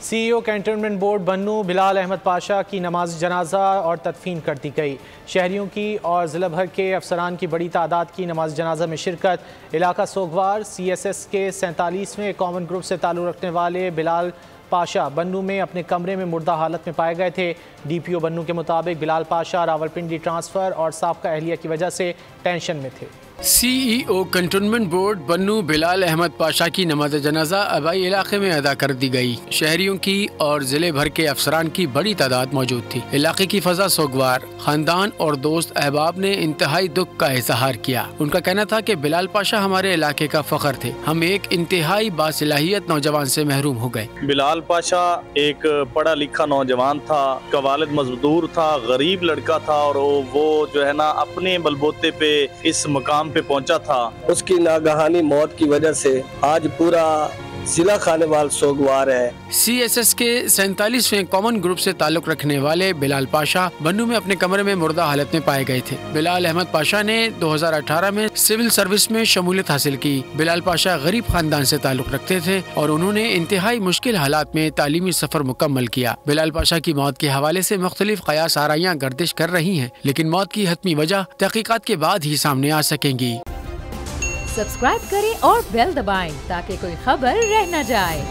CEO cantonment board بنو بلال احمد پاشا کی نماز جنازہ اور تدفین کر دی گئی۔ شہریوں کی اور ضلع بھر کے افسران کی بڑی تعداد کی نماز جنازہ میں شرکت۔ علاقہ سوگوار CSS کے 47ویں کامن گروپ سے تعلق رکھنے والے بلال پاشا بنو میں اپنے کمرے میں مردہ حالت میں پائے گئے تھے۔ DPO بنو کے مطابق بلال پاشا راولپنڈی ٹرانسفر اور سابقہ اہلیہ کی وجہ سے ٹینشن میں تھے۔ CEO کنٹونمنٹ بورڈ بنو بلال احمد پاشا کی نماز جنازہ آبائی علاقے میں ادا کر دی گئی۔ شہریوں کی اور ضلع بھر کے افسران کی بڑی تعداد موجود تھی۔ علاقے کی فضا سوگوار، خاندان اور دوست احباب نے انتہائی دکھ کا اظہار کیا۔ ان کا کہنا تھا کہ بلال پاشا ہمارے علاقے کا فخر تھے، ہم ایک انتہائی باصلاحیت نوجوان سے محروم ہو گئے۔ بلال پاشا ایک پڑھا لکھا نوجوان تھا، کا والد مزدور تھا، غریب لڑکا تھا، اور وہ جو ہے نا اپنے بلبوتے پہ اس مقام پہ پہنچا تھا۔ اس کی ناگہانی موت کی وجہ سے آج پورا ضلع خانوال سوگوار ہے۔ CSS کے 47ویں کامن گروپ سے تعلق رکھنے والے بلال پاشا بنو میں اپنے کمرے میں مردہ حالت میں پائے گئے تھے۔ بلال احمد پاشا نے 2018 میں سول سروس میں شمولیت حاصل کی۔ بلال پاشا غریب خاندان سے تعلق رکھتے تھے اور انہوں نے انتہائی مشکل حالات میں تعلیمی سفر مکمل کیا۔ بلال پاشا کی موت کے حوالے سے مختلف قیاس آرائیاں گردش کر رہی ہیں، لیکن موت کی حتمی وجہ تحقیقات کے بعد ہی سامنے آ سکیں گی۔ سبسکرائب کریں اور بیل دبائیں تاکہ کوئی خبر رہ نہ جائے۔